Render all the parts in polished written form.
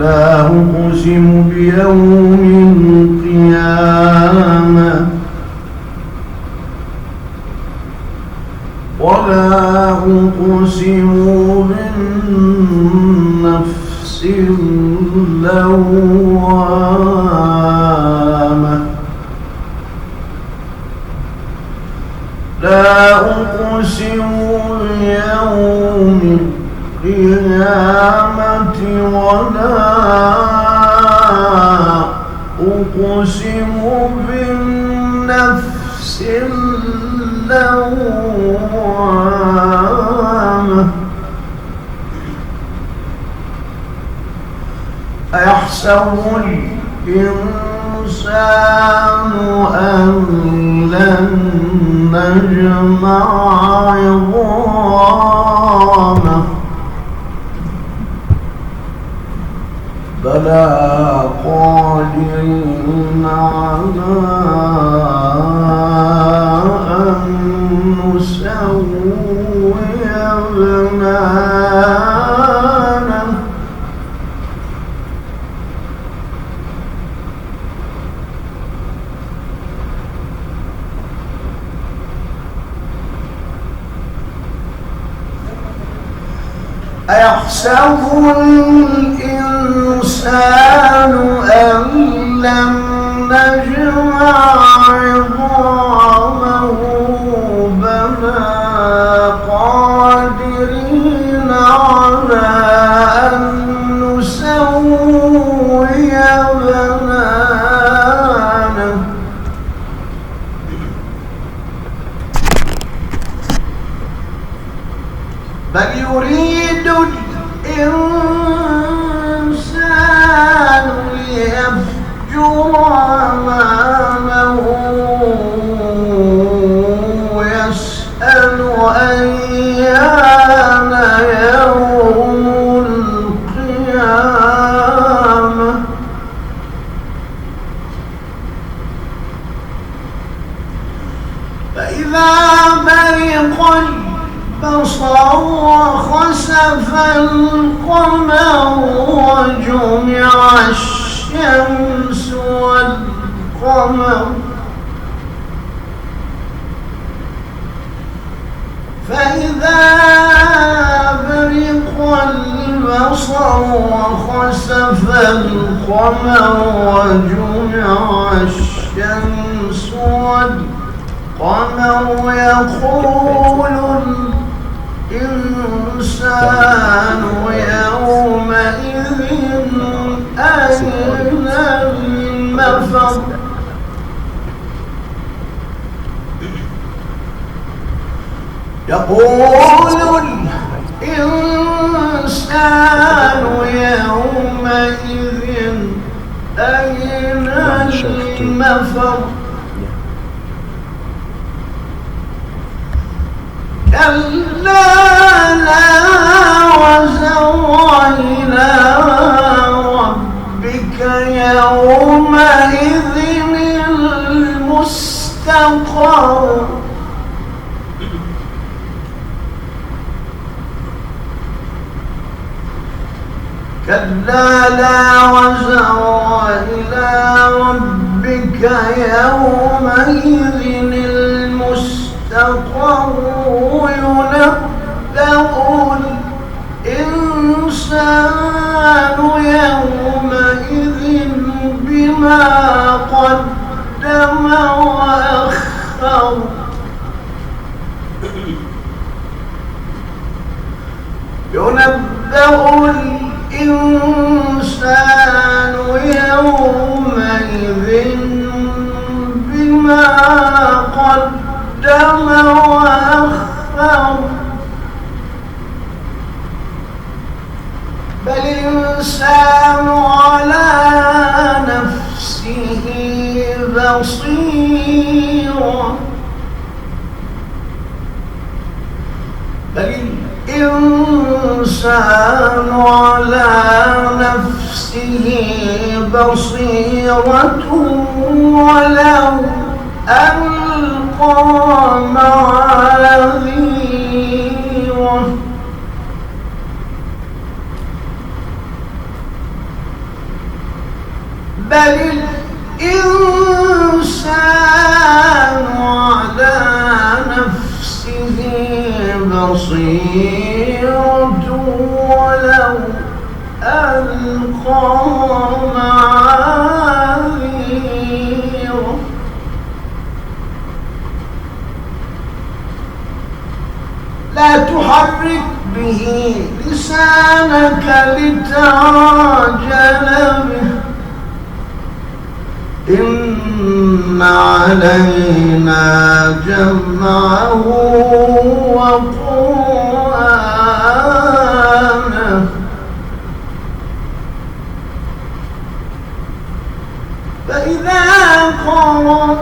لا أقسم بيوم القيامة ولا أقسم بالنفس اللوامة لا أقسم بيوم القيامة ولا أقسم بالنفس اللوامة أيحسب الإنسان أن لن نجمع عظامه بلى قادرين على أن نسوي بنانه أيحسب الإنسان أن لم نجمع عظامه بلى قادرين على أن نسوي بنانه بل يريد الإنسان ليفجر أمامه يسأل أيان يوم القيامة فإذا برق البصر وخسف القمر وجمع الشمس والقمر فإذا برق البصر وخسف القمر وجمع الشمس والقمر يقول الإنسان يومئذ أين المفر يقول الإنسان يومئذ أين المفر كلا لا وزر إلى ربك يومئذ المستقر كلا لا وزر إلى ربك يومئذ المستقر ينبأ الإنسان يومئذ بما قدم وأخر ينبأ الإنسان يومئذ بما قدم وأخر بل الإنسان على نفسه بصيرة بل الإنسان على نفسه بصيرة ولو ألقى معاذيره بل الإنسان على نفسه بصيرة ولو ألقى معاذيره لا تحرك به لسانك لتعجل به إن علينا جمعه وقرآنه فإذا قرأناه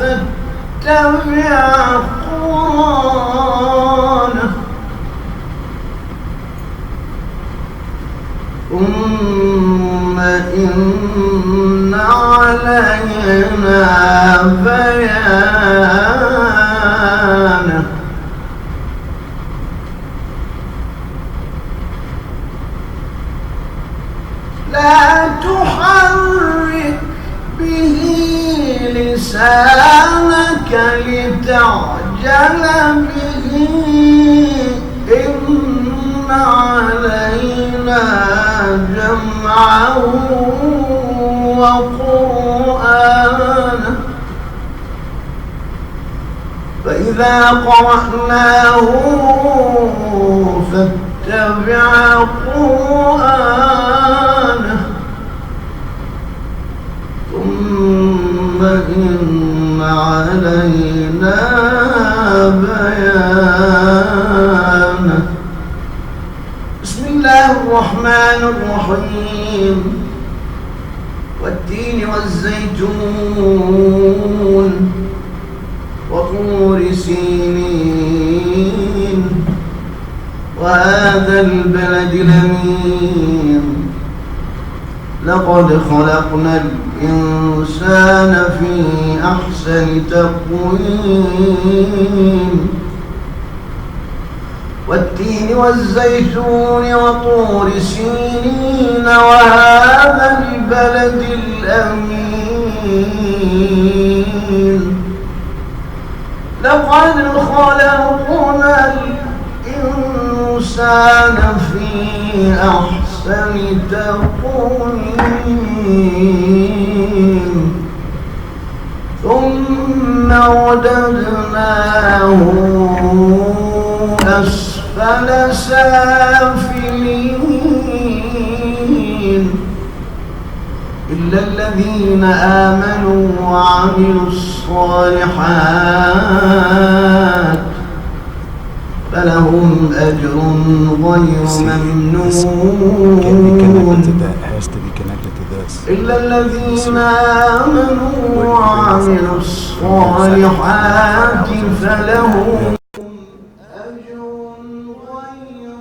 فاتبع قرآنه ثم إن علينا بيانه لا تحرك به لسانك لتعجل به إن علينا جمعه وقرآنه فإذا قرأناه فاتبع قرآنه ثم إن علينا بيانه بسم الله الرحمن الرحيم والتين والزيتون وطور سينين وهذا البلد الأمين لقد خلقنا الإنسان في أحسن تقويم والتين والزيتون وطور سينين وهذا البلد الأمين لقد خلقنا الإنسان في أحسن تقويم ثم رددناه أسفل سافلين إلا الذين آمنوا وعملوا الصالحات فلهم أجر غير ممنون إلا الذين آمنوا وعملوا الصالحات فلهم أجر غير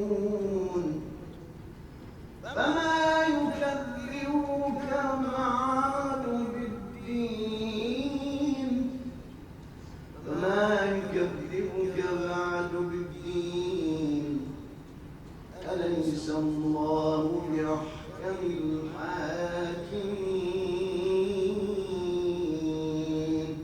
ممنون فما يكذبك بعد بالدين فما يكذبك بعد بالدين أليس الله بأحكم الحاكمين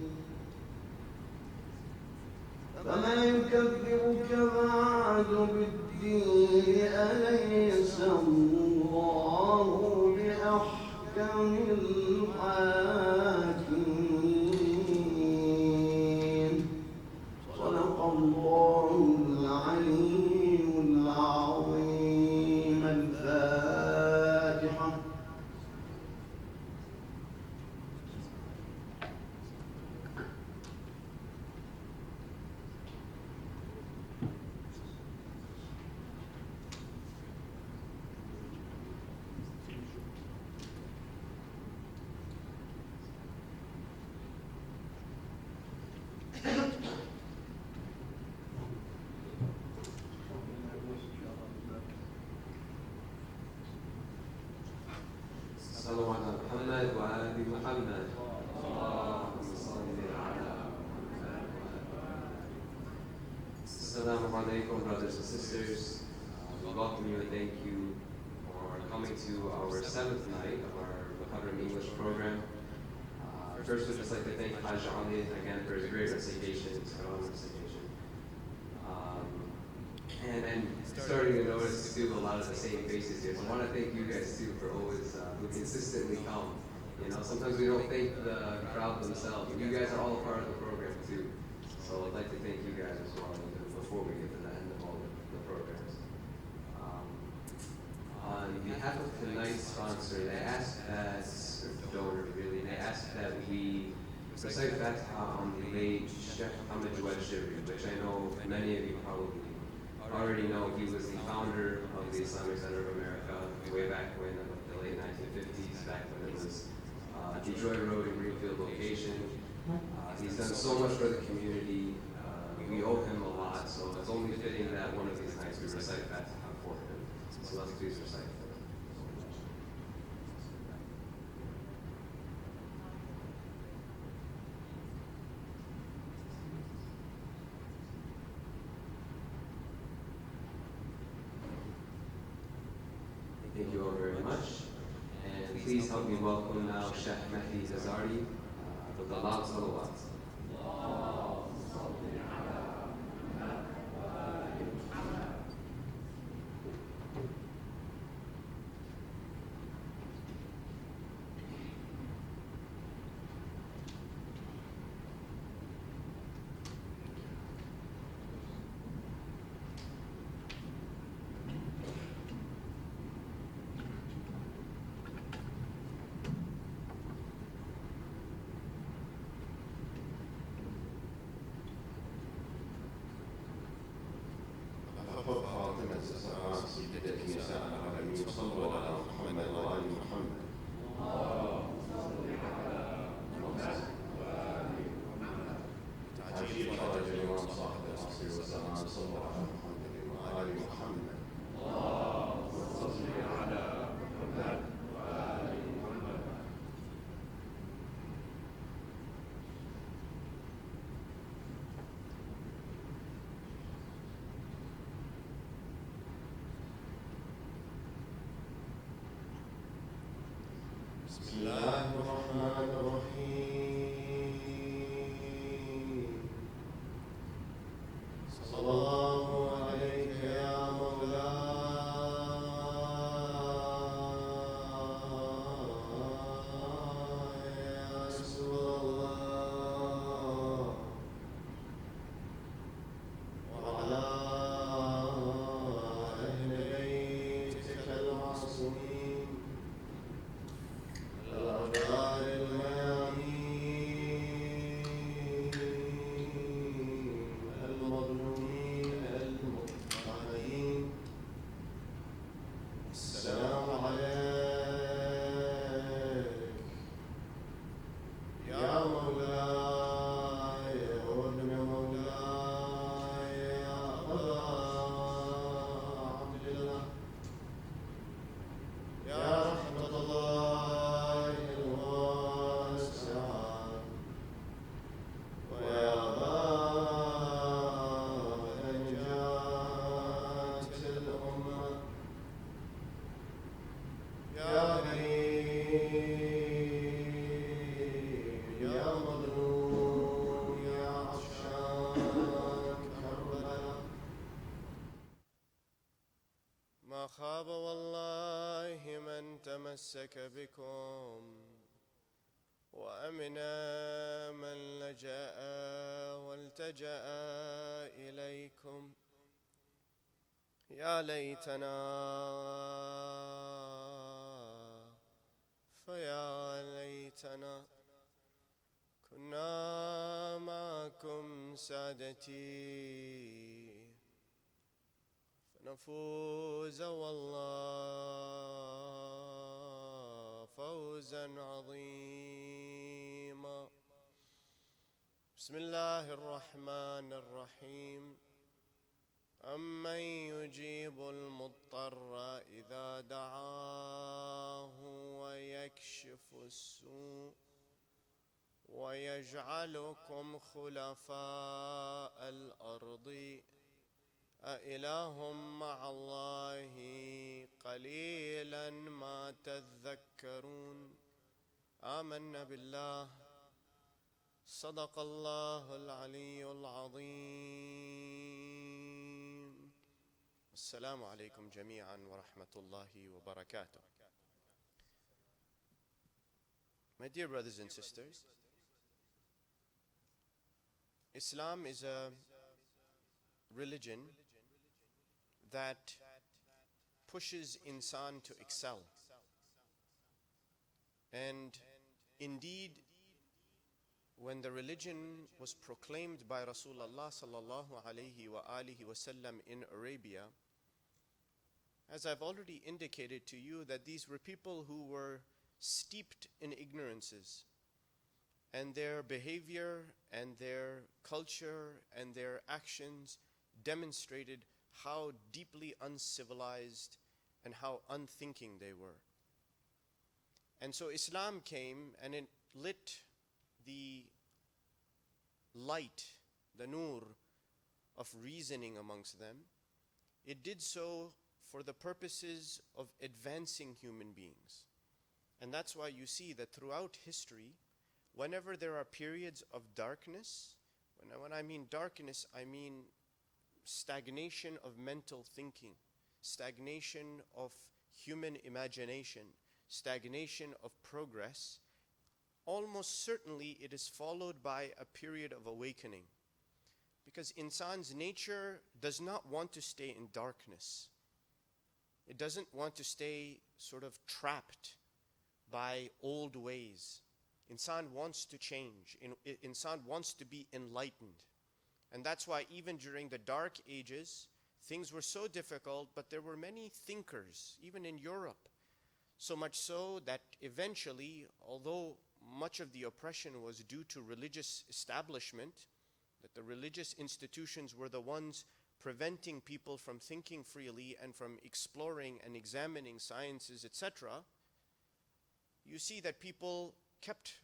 فما يكذبك بعد بالدين أليس الله بأحكم الحاكمين صدق الله العلي العظيم الفاتحة صلوا على محمد وآل محمد. اللهم صل على محمد. Assalamu alaikum, brothers and sisters. we welcome you and thank you for coming to our 7th night of our Muharram English program. First, we'd just like to thank Hajj Ali again for his great recitation, his Quran recitation. And I'm starting to notice too a lot of the same faces here. So I want to thank you guys too for always who consistently come. You know, sometimes we don't thank the crowd themselves, and you guys are all a part of the program too. So I'd like to thank you guys as well before we get to the end of all the programs. On behalf of tonight's sponsor, they asked that, or donor really, they asked that we recite Fatiha on the late Sheikh Muhammad Shibri, which I know many of you probably already know. He was the founder of the Islamic Center of America way back when, in the late 1950s, back when it was Detroit Road and Greenfield location. He's done so much for the community. We owe him a lot, so it's only fitting that one of these nights we recite Fatiha for him. So let's please recite for him. Thank you all very much. And please help me welcome now Sheikh Mahdi Hazari with the loud salawat. بسم الله الرحمن الرحيم. صلى الله عليك يا مولاي يا رسول الله وعلى أهل بيتك المعصومين الأبرار الميامين المظلومين المضطهدين. السلام عليك يا مولاي وابن مولاي يا أبا عبد الله يا رحمة الله الواسعة ويا باب نجاة الأمة يا غريب يا مظلوم يا عطشان كربلاء. ما خاب والله من تمسك بكم وأمنا من لجأ والتجأ إليكم. يا ليتنا فيا ليتنا كنا معكم سادتي فنفوز والله فوزا عظيما. بسم الله الرحمن الرحيم. أمن يجيب المضطر إذا دعاه ويكشف السوء ويجعلكم خلفاء الأرض أإله مع الله قليلا ما تذكرون آمنا بالله صدق الله العلي العظيم. السلام عليكم جميعا ورحمة الله وبركاته. My dear brothers and sisters, Islam is a religion that pushes insan to excel. And indeed, when the religion was proclaimed by Rasulullah sallallahu alayhi wa alihi wasallam in Arabia, as I've already indicated to you, that these were people who were steeped in ignorances, and their behavior and their culture and their actions demonstrated how deeply uncivilized and how unthinking they were. And so Islam came and it lit the light, the nur of reasoning amongst them. It did so for the purposes of advancing human beings. And that's why you see that throughout history, whenever there are periods of darkness, when I mean darkness, I mean stagnation of mental thinking, stagnation of human imagination, stagnation of progress, almost certainly it is followed by a period of awakening. Because insan's nature does not want to stay in darkness. It doesn't want to stay sort of trapped by old ways. Insan wants to change. Insan wants to be enlightened. And that's why even during the dark ages, things were so difficult, but there were many thinkers, even in Europe. So much so that eventually, although much of the oppression was due to religious establishment, that the religious institutions were the ones preventing people from thinking freely and from exploring and examining sciences, etc., you see that people kept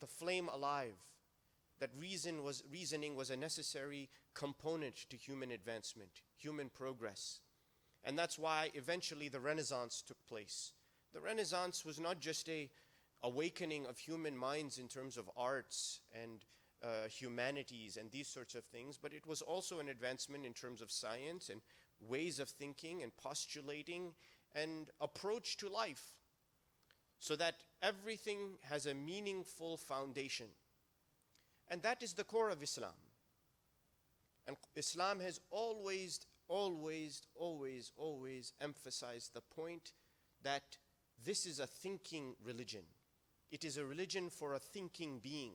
the flame alive, that reasoning was a necessary component to human advancement, human progress. And that's why eventually the Renaissance took place. The Renaissance was not just a awakening of human minds in terms of arts and humanities and these sorts of things, but it was also an advancement in terms of science and ways of thinking and postulating and approach to life, so that everything has a meaningful foundation. And that is the core of Islam. And Islam has always emphasized the point that this is a thinking religion. It is a religion for a thinking being.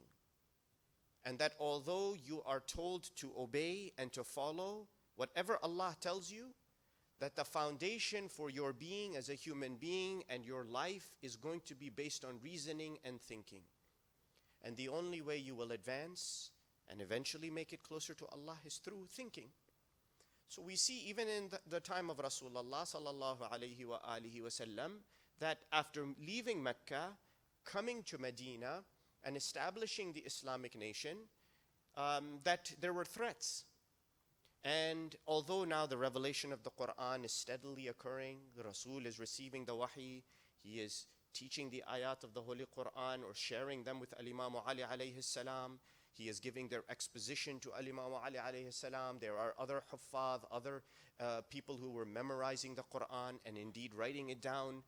And that although you are told to obey and to follow whatever Allah tells you, that the foundation for your being as a human being and your life is going to be based on reasoning and thinking. And the only way you will advance and eventually make it closer to Allah is through thinking. So we see even in the time of Rasulullah sallallahu alayhi wa alihi wasallam, that after leaving Mecca, coming to Medina and establishing the Islamic nation, that there were threats. And although now the revelation of the Quran is steadily occurring, the Rasul is receiving the wahi, he is teaching the ayat of the Holy Quran or sharing them with Al-Imam Ali alayhi salam, he is giving their exposition to Al-Imam Ali alayhi salam. There are other huffaz, other people who were memorizing the Quran and indeed writing it down.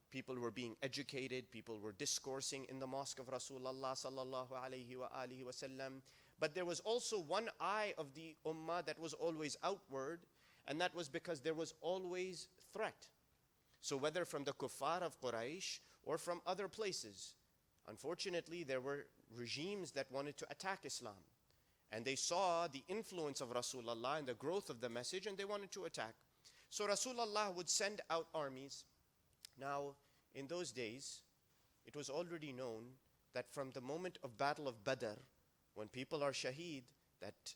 People were being educated, people were discoursing in the mosque of Rasulullah sallallahu alayhi wa alihi wasallam. But there was also one eye of the ummah that was always outward, and that was because there was always threat. So whether from the kuffar of Quraysh or from other places, unfortunately there were regimes that wanted to attack Islam. And they saw the influence of Rasulullah and the growth of the message, and they wanted to attack. So Rasulullah would send out armies. Now, in those days, it was already known that from the moment of Battle of Badr, when people are shaheed, that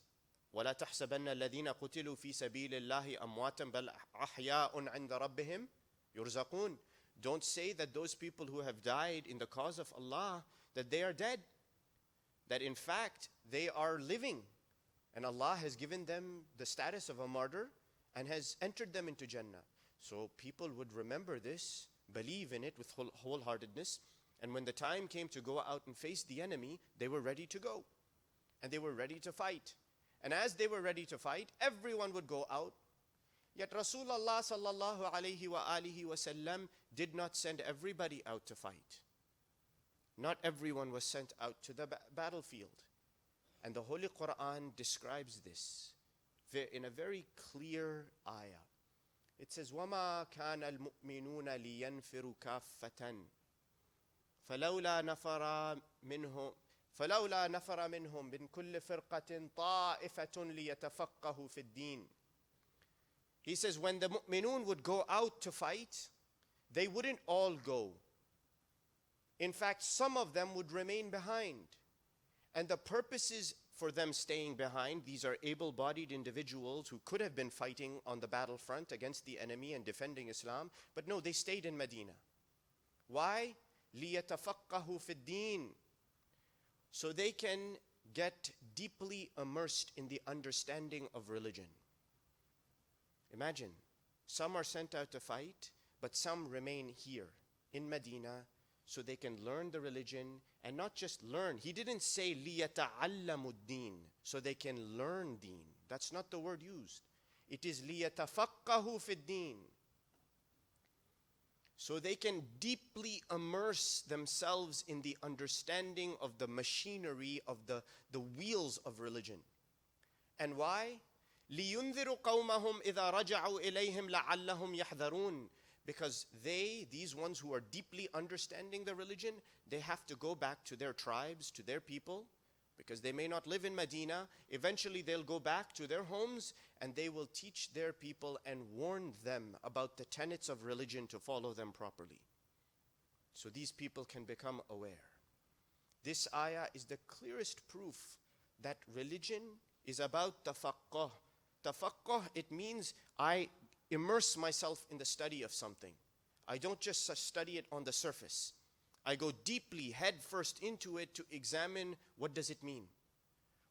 وَلَا تَحْسَبَنَّ الَّذِينَ قُتِلُوا فِي سَبِيلِ اللَّهِ أَمْوَاتًا بَلْ أَحْيَاءٌ عِنْدَ رَبِّهِمْ يُرْزَقُونَ. Don't say that those people who have died in the cause of Allah, that they are dead. That in fact, they are living. And Allah has given them the status of a martyr and has entered them into Jannah. So people would remember this, believe in it with wholeheartedness, and when the time came to go out and face the enemy, they were ready to go. And they were ready to fight. And as they were ready to fight, everyone would go out. Yet Rasulullah sallallahu alayhi wa alihi wasallam did not send everybody out to fight. Not everyone was sent out to the battlefield. And the Holy Quran describes this in a very clear ayah. It says, وَمَا كَانَ الْمُؤْمِنُونَ لِيَنْفِرُوا كَافَّةً فلولا نفر منهم من كل فرقة طائفة ليتفقهوا في الدين. He says, when the mu'minun would go out to fight, they wouldn't all go. In fact, some of them would remain behind. And the purposes for them staying behind, these are able-bodied individuals who could have been fighting on the battlefront against the enemy and defending Islam, but no, they stayed in Medina. Why? لِيَتَفَقَّهُوا فِي الدِّينِ, so they can get deeply immersed in the understanding of religion. Imagine, some are sent out to fight, but some remain here in Medina so they can learn the religion, and not just learn. He didn't say لِيَتَعَلَّمُوا الدِّينِ, so they can learn deen. That's not the word used. It is لِيَتَفَقَّهُوا فِي الدِّينِ, so they can deeply immerse themselves in the understanding of the machinery of the wheels of religion. And why? لِيُنذِرُوا قَوْمَهُمْ إِذَا رَجَعُوا إِلَيْهِمْ لَعَلَّهُمْ يَحْذَرُونَ. Because these ones who are deeply understanding the religion, they have to go back to their tribes, to their people, because they may not live in Medina. Eventually they'll go back to their homes and they will teach their people and warn them about the tenets of religion to follow them properly. So these people can become aware. This ayah is the clearest proof that religion is about tafaqquh. Tafaqquh, it means I immerse myself in the study of something. I don't just study it on the surface. I go deeply, head first into it to examine what does it mean.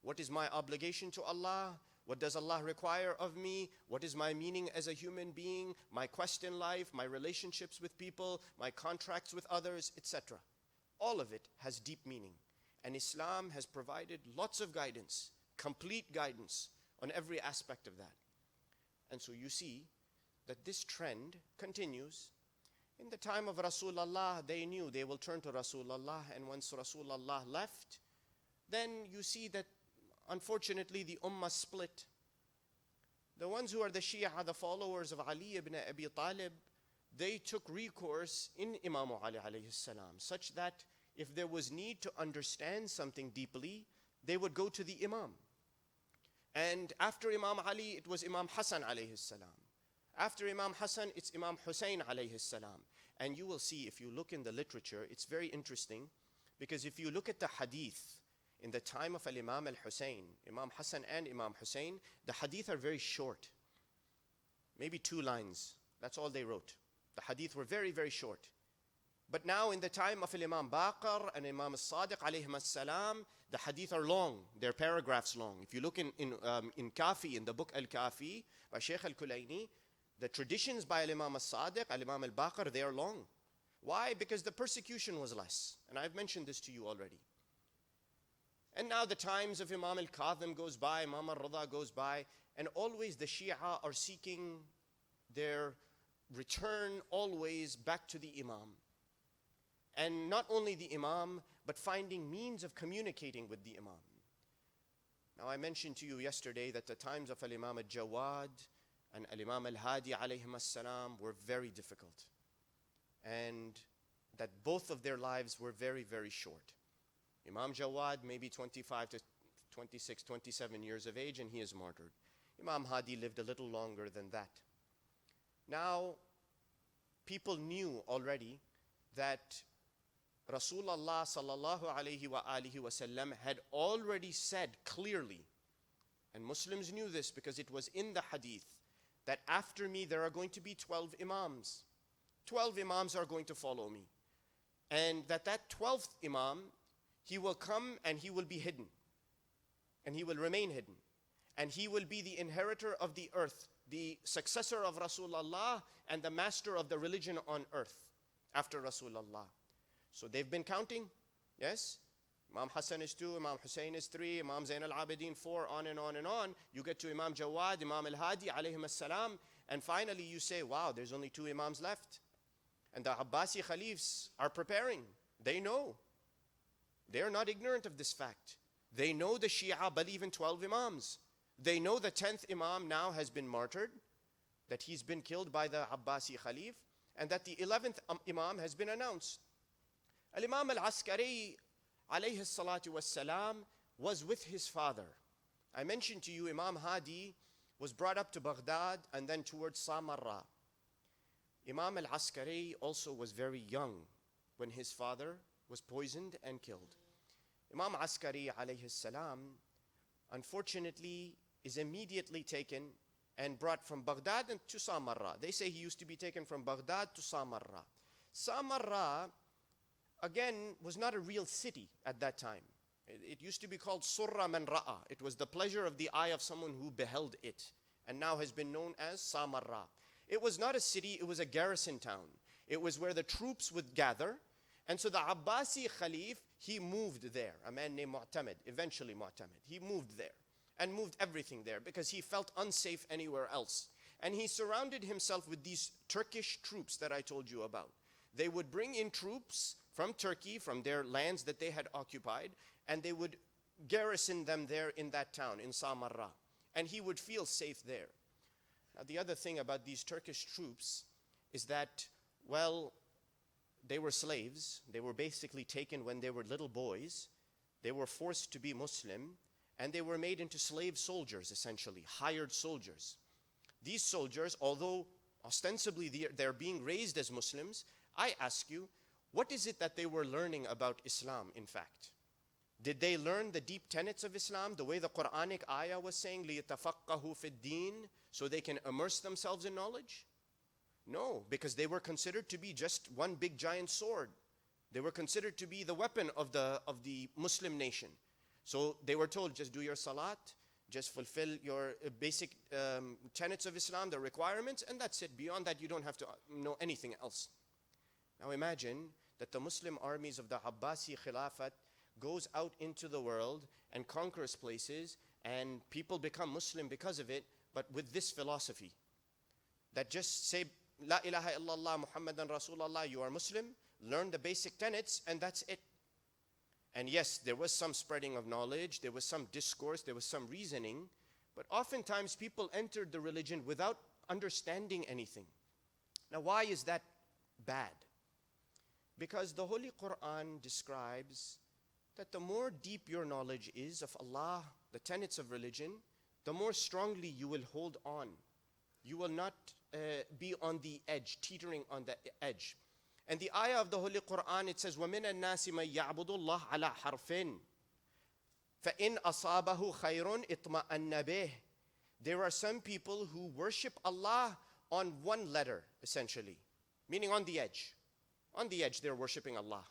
What is my obligation to Allah? What does Allah require of me? What is my meaning as a human being? My quest in life, my relationships with people, my contracts with others, etc. All of it has deep meaning. And Islam has provided lots of guidance, complete guidance on every aspect of that. And so you see that this trend continues. In the time of Rasulullah, they knew they will turn to Rasulullah, and once Rasulullah left, then you see that unfortunately the ummah split. The ones who are the Shia, the followers of Ali ibn Abi Talib, they took recourse in Imam Ali alayhi salam, such that if there was need to understand something deeply, they would go to the Imam. And after Imam Ali, it was Imam Hassan alayhi salam. After Imam Hassan, it's Imam Hussein alayhi salam. And you will see, if you look in the literature, it's very interesting, because if you look at the hadith in the time of Imam al-Hussein, Imam Hassan and Imam Hussein, the hadith are very short. Maybe 2 lines. That's all they wrote. The hadith were very, very short. But now in the time of Imam Baqir and Imam al-Sadiq alayhim as-salam, the hadith are long. They're paragraphs long. If you look in Kafi, in the book Al-Kafi by Shaykh al-Kulayni, the traditions by Imam al-Sadiq, Imam al-Baqir, they are long. Why? Because the persecution was less. And I've mentioned this to you already. And now the times of Imam al-Kadhim goes by, Imam al-Rida goes by, and always the Shia are seeking their return always back to the Imam. And not only the Imam, but finding means of communicating with the Imam. Now I mentioned to you yesterday that the times of Imam al-Jawad and Imam al-Hadi alayhim as-salam were very difficult. And that both of their lives were very, very short. Imam Jawad maybe 25 to 26, 27 years of age, and he is martyred. Imam Hadi lived a little longer than that. Now, people knew already that Rasulullah sallallahu alayhi wa alihi wasallam had already said clearly, and Muslims knew this because it was in the hadith, that after me there are going to be 12 imams. 12 imams are going to follow me. And that 12th imam, he will come and he will be hidden. And he will remain hidden. and he will be the inheritor of the earth, the successor of Rasulullah and the master of the religion on earth after Rasulullah. So they've been counting, yes? Imam Hassan is 2, Imam Hussein is 3, Imam Zain al-Abidin 4, on and on and on. You get to Imam Jawad, Imam al-Hadi alayhim as-salam, and finally you say, wow, there's only 2 Imams left. And the Abbasi Khalifs are preparing. They know. They are not ignorant of this fact. They know the Shia believe in 12 Imams. They know the 10th Imam now has been martyred, that he's been killed by the Abbasi Khalif, and that the 11th Imam has been announced. Al-Imam al-Askari alayhi salatu wassalam was with his father. I mentioned to you Imam Hadi was brought up to Baghdad and then towards Samarra. Imam al-Askari also was very young when his father was poisoned and killed. Imam Askari alayhi salam unfortunately is immediately taken and brought from Baghdad to Samarra. They say he used to be taken from Baghdad to Samarra. Samarra, again, was not a real city at that time. It used to be called Surra Man Ra'a. It was the pleasure of the eye of someone who beheld it, and now has been known as Samarra. It was not a city, it was a garrison town. It was where the troops would gather, and so the Abbasi Khalif, he moved there, a man named Mu'tamid, eventually Mu'tamid. He moved there and moved everything there because he felt unsafe anywhere else. And he surrounded himself with these Turkish troops that I told you about. They would bring in troops from Turkey, from their lands that they had occupied, and they would garrison them there in that town, in Samarra. And he would feel safe there. Now, the other thing about these Turkish troops is that, well, they were slaves. They were basically taken when they were little boys. They were forced to be Muslim, and they were made into slave soldiers, essentially, hired soldiers. These soldiers, although ostensibly they're being raised as Muslims, I ask you, what is it that they were learning about Islam, in fact? Did they learn the deep tenets of Islam, the way the Quranic ayah was saying, لِيَتَفَقَّهُ فِي الدِّينِ, so they can immerse themselves in knowledge? No, because they were considered to be just one big giant sword. They were considered to be the weapon of the Muslim nation. So they were told, just do your salat, just fulfill your basic tenets of Islam, the requirements, and that's it. Beyond that, you don't have to know anything else. Now imagine that the Muslim armies of the Abbasi Khilafat goes out into the world and conquers places, and people become Muslim because of it, but with this philosophy, that just say, La ilaha illallah Muhammadan Rasulullah, you are Muslim, learn the basic tenets, and that's it. And yes, there was some spreading of knowledge, there was some discourse, there was some reasoning, but oftentimes people entered the religion without understanding anything. Now, why is that bad? Because the Holy Quran describes that the more deep your knowledge is of Allah, the tenets of religion, the more strongly you will hold on. You will not be on the edge, teetering on the edge. And the ayah of the Holy Quran, it says, وَمِنَ النَّاسِ مَن يَعْبُدُ اللَّهَ عَلَى حَرْفٍ فَإِنْ أَصَابَهُ خَيْرٌ اطْمَأَنَّ بِهِ. There are some people who worship Allah on one letter, essentially, meaning on the edge. On the edge, they're worshiping Allah.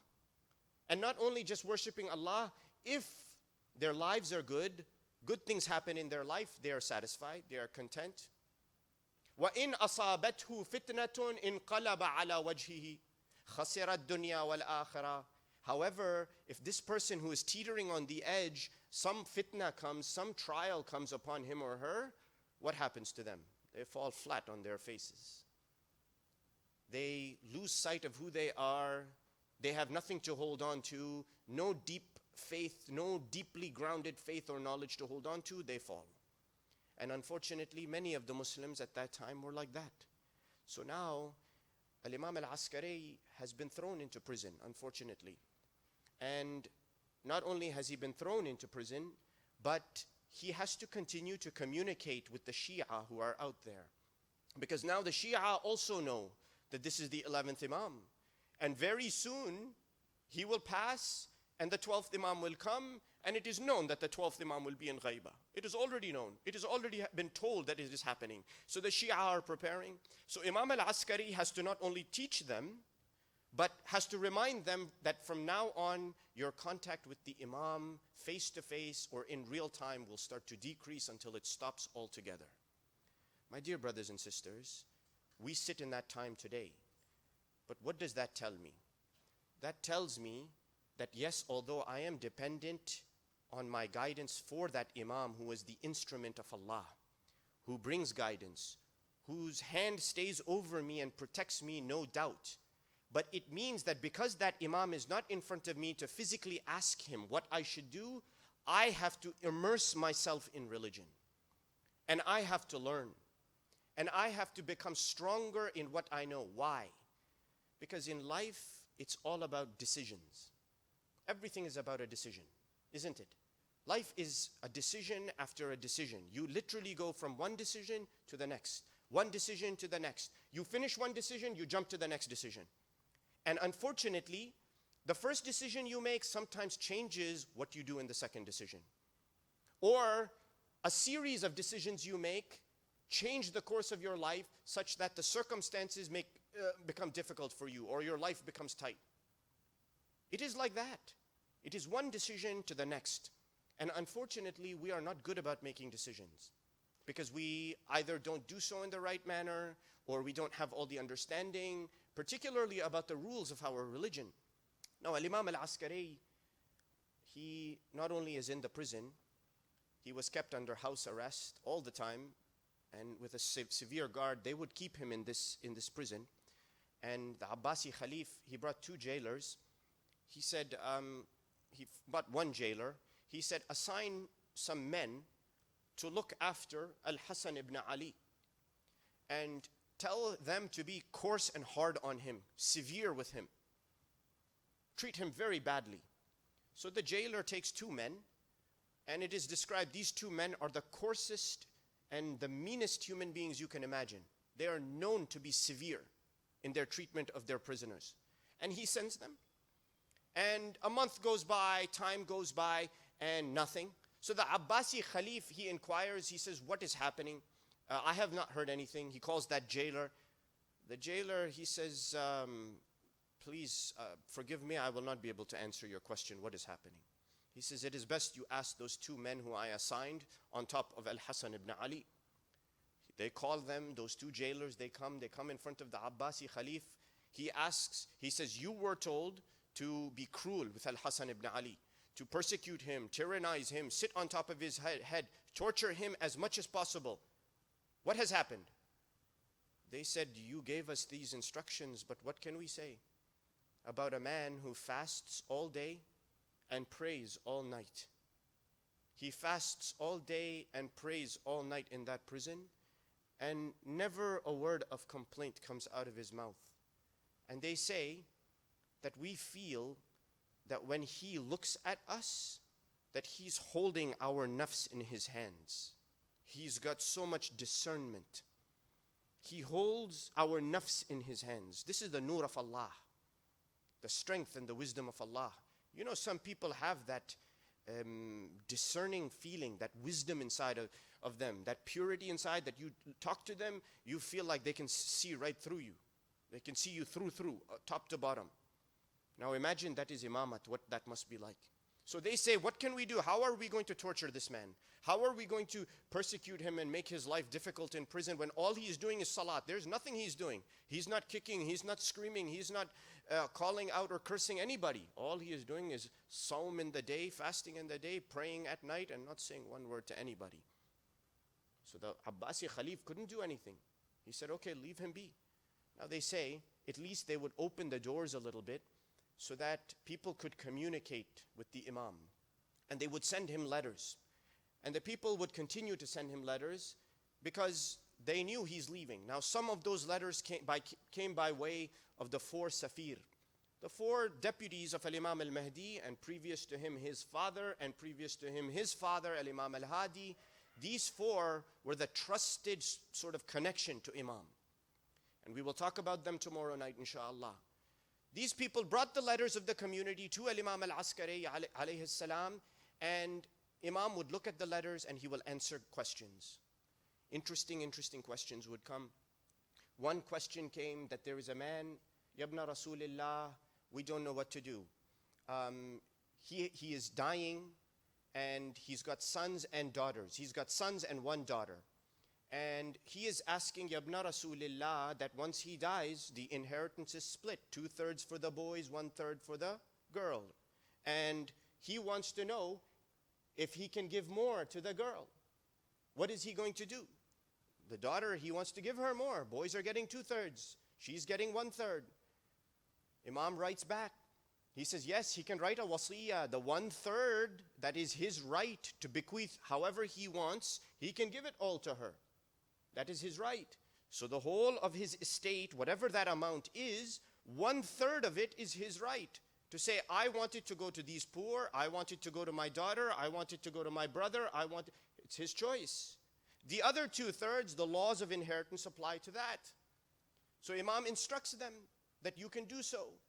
And not only just worshiping Allah, if their lives are good, good things happen in their life, they are satisfied, they are content. وَإِنْ أَصَابَتْهُ فِتْنَةٌ انْقَلَبَ عَلَى وَجْهِهِ خَسِرَ الدُّنْيَا وَالْآخِرَةِ. However, if this person who is teetering on the edge, some fitna comes, some trial comes upon him or her, what happens to them? They fall flat on their faces. They lose sight of who they are. They have nothing to hold on to, no deep faith, no deeply grounded faith or knowledge to hold on to, they fall. And unfortunately, many of the Muslims at that time were like that. So now, Al-Imam al-Askari has been thrown into prison, unfortunately. And not only has he been thrown into prison, but he has to continue to communicate with the Shia who are out there. Because now the Shia also know that this is the 11th Imam. And very soon, he will pass, and the 12th Imam will come, and it is known that the 12th Imam will be in Ghaiba. It is already known. It has already been told that it is happening. So the Shia are preparing. So Imam al-Askari has to not only teach them, but has to remind them that from now on, your contact with the Imam face to face or in real time will start to decrease until it stops altogether. My dear brothers and sisters, we sit in that time today. But what does that tell me? That tells me that yes, although I am dependent on my guidance for that Imam who is the instrument of Allah, who brings guidance, whose hand stays over me and protects me, no doubt. But it means that because that Imam is not in front of me to physically ask him what I should do, I have to immerse myself in religion. And I have to learn. And I have to become stronger in what I know. Why? Because in life, it's all about decisions. Everything is about a decision, isn't it? Life is a decision after a decision. You literally go from one decision to the next, one decision to the next. You finish one decision, you jump to the next decision. And unfortunately, the first decision you make sometimes changes what you do in the second decision. Or a series of decisions you make change the course of your life such that the circumstances become difficult for you or your life becomes tight. It is like that. It is one decision to the next. And unfortunately, we are not good about making decisions because we either don't do so in the right manner or we don't have all the understanding, particularly about the rules of our religion. Now, Al-Imam Al-Askari, he not only is in the prison, he was kept under house arrest all the time, and with a severe guard, they would keep him in this prison. And the Abbasi Khalif, he brought two jailers. He said, he brought one jailer. He said, assign some men to look after Al-Hasan ibn Ali and tell them to be coarse and hard on him, severe with him. Treat him very badly. So the jailer takes two men, and it is described these two men are the coarsest and the meanest human beings you can imagine. They are known to be severe in their treatment of their prisoners. And he sends them. And a month goes by, time goes by, and nothing. So the Abbasi Khalif, he inquires, he says, what is happening? I have not heard anything. He calls that jailer. The jailer, he says, please forgive me, I will not be able to answer your question. What is happening? He says, it is best you ask those two men who I assigned on top of Al-Hasan ibn Ali. They call them, those two jailers, they come in front of the Abbasi Khalif. He asks, he says, you were told to be cruel with Al-Hasan ibn Ali, to persecute him, tyrannize him, sit on top of his head, torture him as much as possible. What has happened? They said, you gave us these instructions, but what can we say about a man who fasts all day and prays all night? He fasts all day and prays all night in that prison, and never a word of complaint comes out of his mouth. And they say that we feel that when he looks at us, that he's holding our nafs in his hands. He's got so much discernment. He holds our nafs in his hands. This is the nur of Allah, the strength and the wisdom of Allah. You know, some people have that discerning feeling, that wisdom inside of them, that purity inside, that you talk to them, you feel like they can see right through you. They can see you through, top to bottom. Now imagine that is imamat, what that must be like. So they say, what can we do? How are we going to torture this man? How are we going to persecute him and make his life difficult in prison when all he is doing is salat? There's nothing he's doing. He's not kicking, he's not screaming, he's not calling out or cursing anybody. All he is doing is sawm in the day, fasting in the day, praying at night, and not saying one word to anybody. So the Abbasi Khalif couldn't do anything. He said, okay, leave him be. Now they say, at least they would open the doors a little bit so that people could communicate with the Imam. And they would send him letters. And the people would continue to send him letters because they knew he's leaving. Now some of those letters came by way of the four Safir, the four deputies of Al-Imam al-Mahdi, and previous to him his father, and previous to him his father, Al-Imam al-Hadi. These four were the trusted sort of connection to Imam. And we will talk about them tomorrow night, inshallah. These people brought the letters of the community to Al-Imam al-Askari alayhi salam, and Imam would look at the letters and he will answer questions. Interesting questions would come. One question came that there is a man, Yabna Rasulillah, we don't know what to do. He is dying, and he's got sons and daughters. He's got sons and one daughter. And he is asking Yabna Rasulillah that once he dies, the inheritance is split. 2/3 for the boys, 1/3 for the girl. And he wants to know if he can give more to the girl. What is he going to do? The daughter, he wants to give her more. Boys are getting 2/3. She's getting 1/3. Imam writes back. He says, yes, he can write a wasiyah. The 1/3 that is his right to bequeath however he wants, he can give it all to her. That is his right. So the whole of his estate, whatever that amount is, 1/3 of it is his right. To say, I want it to go to these poor, I want it to go to my daughter, I want it to go to my brother, it's his choice. The other 2/3, the laws of inheritance apply to that. So Imam instructs them that you can do so.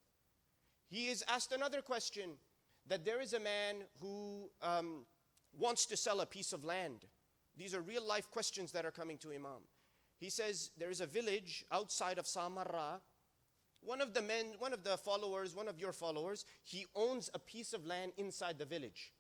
He is asked another question, that there is a man who wants to sell a piece of land. These are real life questions that are coming to Imam. He says, there is a village outside of Samarra. One of your followers, he owns a piece of land inside the village.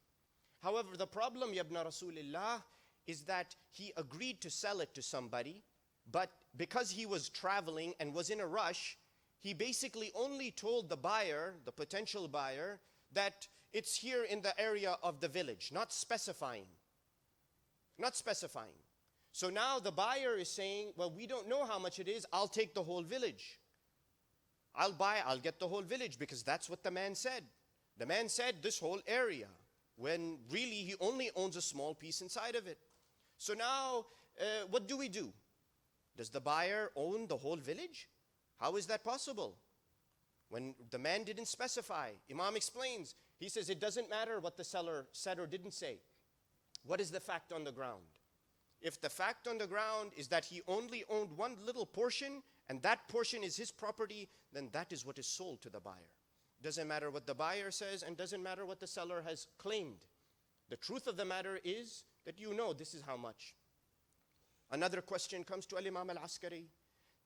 However, the problem, Yabna Rasulillah, is that he agreed to sell it to somebody, but because he was traveling and was in a rush, he basically only told the buyer, the potential buyer, that it's here in the area of the village, not specifying. So now the buyer is saying, well, we don't know how much it is, I'll take the whole village. I'll get the whole village, because that's what the man said. The man said this whole area, when really he only owns a small piece inside of it. So now, what do we do? Does the buyer own the whole village? How is that possible? When the man didn't specify, Imam explains. He says it doesn't matter what the seller said or didn't say. What is the fact on the ground? If the fact on the ground is that he only owned one little portion, and that portion is his property, then that is what is sold to the buyer. Doesn't matter what the buyer says, and doesn't matter what the seller has claimed. The truth of the matter is that you know this is how much. Another question comes to Al-Imam Al-Askari,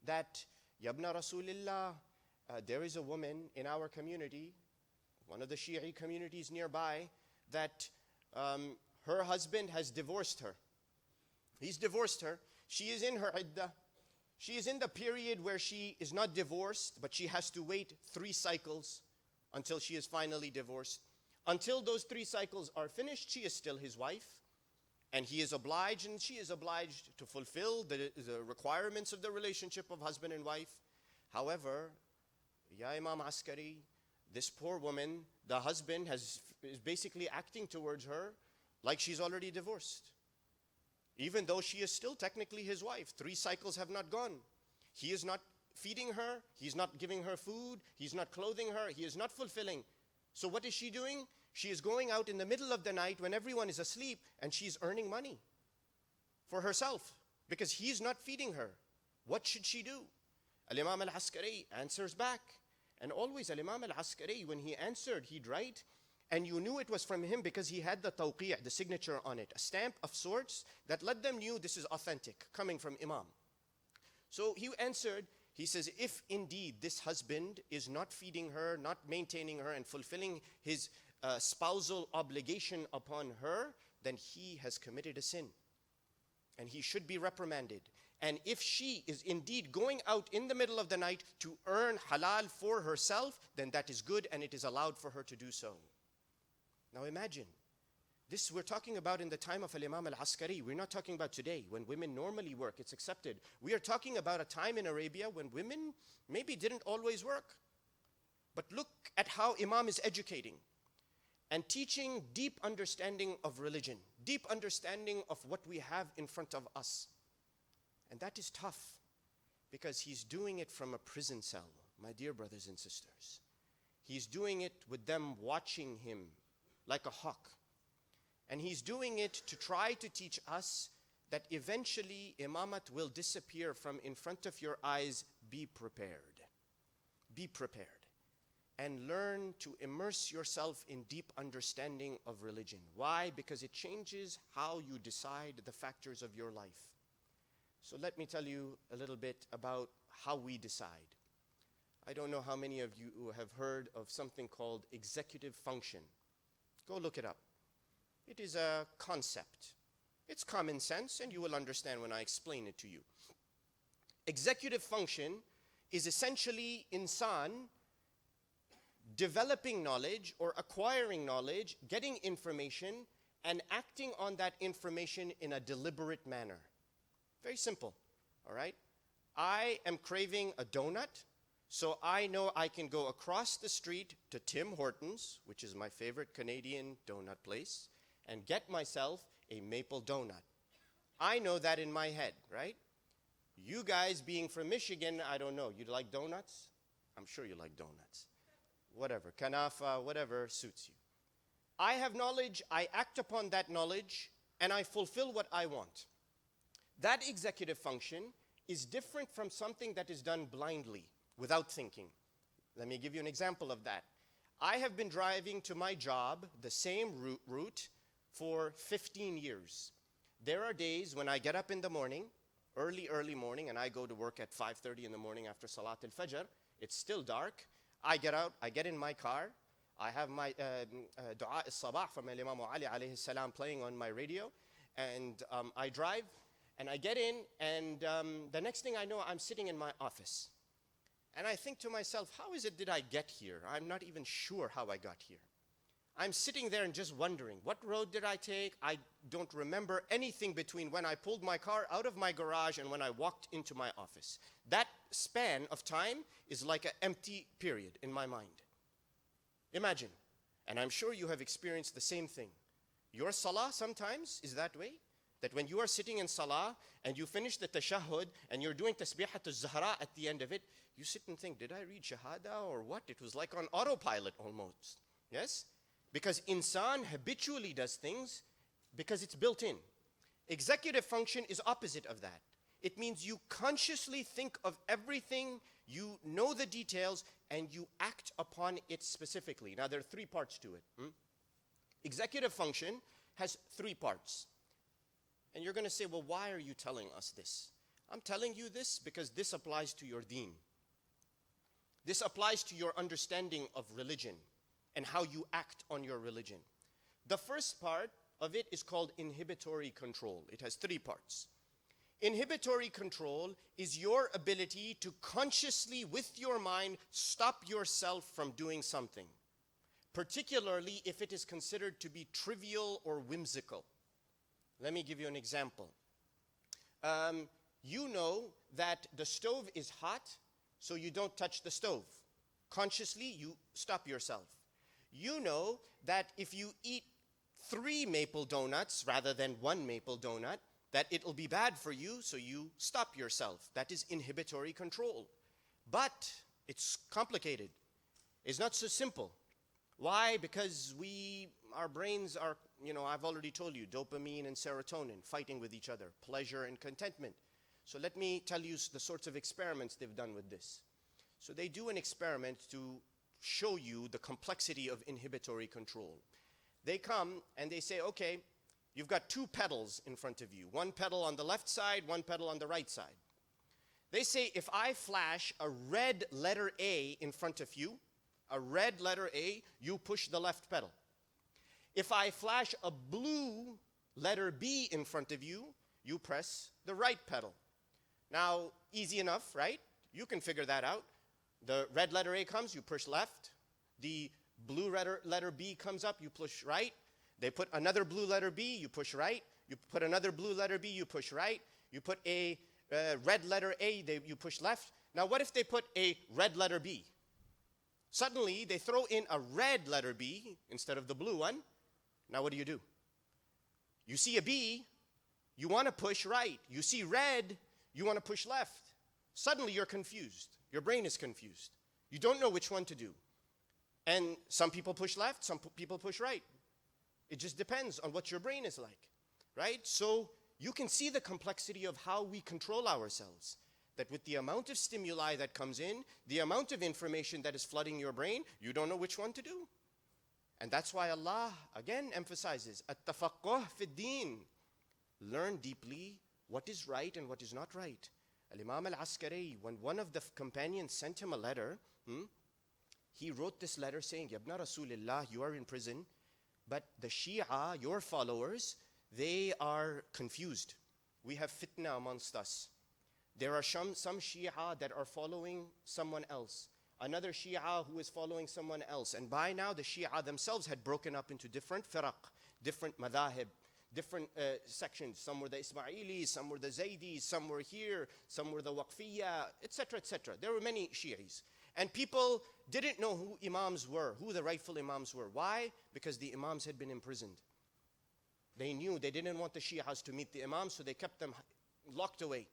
that Yabna Rasulillah, there is a woman in our community, one of the Shi'i communities nearby, that her husband has divorced her. He's divorced her. She is in her iddah. She is in the period where she is not divorced, but she has to wait 3 cycles until she is finally divorced. Until those 3 cycles are finished, she is still his wife, and he is obliged, and she is obliged to fulfill the requirements of the relationship of husband and wife. However, Ya Imam Askari, this poor woman, the husband is basically acting towards her like she's already divorced, even though she is still technically his wife. 3 cycles have not gone. He is not feeding her, he's not giving her food, he's not clothing her, he is not fulfilling. So what is she doing? She is going out in the middle of the night when everyone is asleep, and she's earning money for herself because he's not feeding her. What should she do? Al-Imam Al-Askari answers back. And always Al-Imam Al-Askari, when he answered, he'd write, and you knew it was from him because he had the tawqi', the signature on it, a stamp of sorts that let them know this is authentic, coming from Imam. So he answered, he says, if indeed this husband is not feeding her, not maintaining her, and fulfilling his spousal obligation upon her, then he has committed a sin, and he should be reprimanded. And if she is indeed going out in the middle of the night to earn halal for herself, then that is good, and it is allowed for her to do so. Now imagine, this we're talking about in the time of Al-Imam Al-Askari. We're not talking about today, when women normally work, it's accepted. We are talking about a time in Arabia when women maybe didn't always work. But look at how Imam is educating and teaching deep understanding of religion, deep understanding of what we have in front of us. And that is tough, because he's doing it from a prison cell, my dear brothers and sisters. He's doing it with them watching him like a hawk. And he's doing it to try to teach us that eventually imamat will disappear from in front of your eyes. Be prepared. Be prepared. And learn to immerse yourself in deep understanding of religion. Why? Because it changes how you decide the factors of your life. So let me tell you a little bit about how we decide. I don't know how many of you have heard of something called executive function. Go look it up. It is a concept. It's common sense, and you will understand when I explain it to you. Executive function is essentially insan developing knowledge or acquiring knowledge, getting information, and acting on that information in a deliberate manner. Very simple, all right? I am craving a donut, so I know I can go across the street to Tim Hortons, which is my favorite Canadian donut place, and get myself a maple donut. I know that in my head, right? You guys being from Michigan, I don't know, you like donuts? I'm sure you like donuts. Whatever, kanafa, whatever suits you. I have knowledge, I act upon that knowledge, and I fulfill what I want. That executive function is different from something that is done blindly, without thinking. Let me give you an example of that. I have been driving to my job, the same route, for 15 years. There are days when I get up in the morning, early morning, and I go to work at 5:30 in the morning after Salat al-Fajr. It's still dark. I get out, I get in my car, I have my Dua al-Sabah from Imam Ali alayhi salam playing on my radio, and I drive, and I get in, and the next thing I know, I'm sitting in my office. And I think to myself, how is it did I get here? I'm not even sure how I got here. I'm sitting there and just wondering, what road did I take? I don't remember anything between when I pulled my car out of my garage and when I walked into my office. That span of time is like an empty period in my mind. Imagine, and I'm sure you have experienced the same thing. Your salah sometimes is that way, that when you are sitting in salah and you finish the tashahhud and you're doing tasbihat al-zahra at the end of it, you sit and think, did I read shahada or what? It was like on autopilot almost, yes? Because insan habitually does things because it's built in. Executive function is opposite of that. It means you consciously think of everything, you know the details, and you act upon it specifically. Now, there are three parts to it. Executive function has three parts. And you're going to say, well, why are you telling us this? I'm telling you this because this applies to your deen. This applies to your understanding of religion and how you act on your religion. The first part of it is called inhibitory control. It has three parts. Inhibitory control is your ability to consciously, with your mind, stop yourself from doing something, particularly if it is considered to be trivial or whimsical. Let me give you an example. You know that the stove is hot, so you don't touch the stove. Consciously, you stop yourself. You know that if you eat 3 maple donuts rather than 1 maple donut, that it'll be bad for you, so you stop yourself. That is inhibitory control. But it's complicated. It's not so simple. Why? Because our brains are, I've already told you, dopamine and serotonin fighting with each other, pleasure and contentment. So let me tell you the sorts of experiments they've done with this. So they do an experiment to show you the complexity of inhibitory control. They come and they say, okay, you've got 2 pedals in front of you. 1 pedal on the left side, 1 pedal on the right side. They say if I flash a red letter A in front of you, a red letter A, you push the left pedal. If I flash a blue letter B in front of you, you press the right pedal. Now, easy enough, right? You can figure that out. The red letter A comes, you push left. The blue letter B comes up, you push right. They put another blue letter B, you push right. You put another blue letter B, you push right. You put a red letter A, you push left. Now, what if they put a red letter B? Suddenly, they throw in a red letter B instead of the blue one. Now, what do? You see a B, you want to push right. You see red, you want to push left. Suddenly, you're confused. Your brain is confused. You don't know which one to do. And some people push left, some people push right. It just depends on what your brain is like, right? So you can see the complexity of how we control ourselves. That with the amount of stimuli that comes in, the amount of information that is flooding your brain, you don't know which one to do. And that's why Allah, again, emphasizes, at-tafaqquh fi-d-din. Learn deeply what is right and what is not right. Al-Imam al-Askari, when one of the companions sent him a letter, he wrote this letter saying, Yabna Rasulillah, you are in prison, but the Shia, your followers, they are confused. We have fitna amongst us. There are some Shia that are following someone else. Another Shia who is following someone else. And by now the Shia themselves had broken up into different firaq, different madahib, different sections. Some were the Ismailis, some were the Zaydis, some were here, some were the Waqfiyya, etc., etc. There were many Shi'is. And people didn't know who imams were, who the rightful imams were. Why? Because the imams had been imprisoned. They knew they didn't want the Shi'as to meet the imams, so they kept them locked away.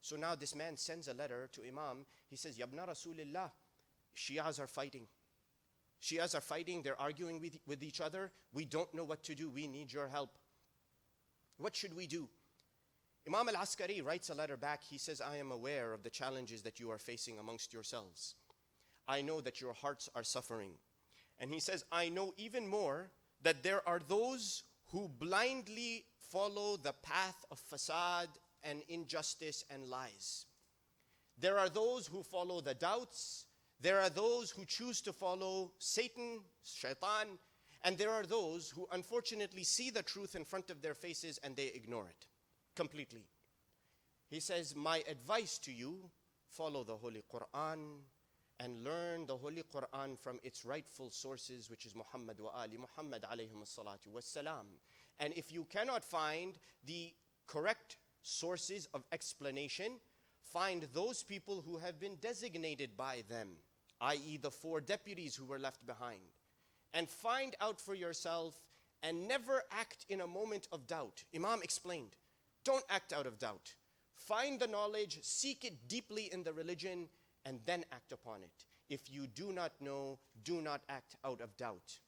So now this man sends a letter to Imam. He says, Yabna Rasulillah, Shi'as are fighting. Shi'as are fighting, they're arguing with each other. We don't know what to do, we need your help. What should we do? Imam al-Askari writes a letter back. He says, I am aware of the challenges that you are facing amongst yourselves. I know that your hearts are suffering. And he says, I know even more that there are those who blindly follow the path of fasad and injustice and lies. There are those who follow the doubts. There are those who choose to follow Satan, shaitan, and there are those who unfortunately see the truth in front of their faces and they ignore it completely. He says, my advice to you, follow the Holy Quran and learn the Holy Quran from its rightful sources, which is Muhammad wa Ali Muhammad alayhim as-salatu was-salam. And if you cannot find the correct sources of explanation, find those people who have been designated by them, i.e. the 4 deputies who were left behind, and find out for yourself and never act in a moment of doubt. Imam explained, don't act out of doubt. Find the knowledge, seek it deeply in the religion, and then act upon it. If you do not know, do not act out of doubt.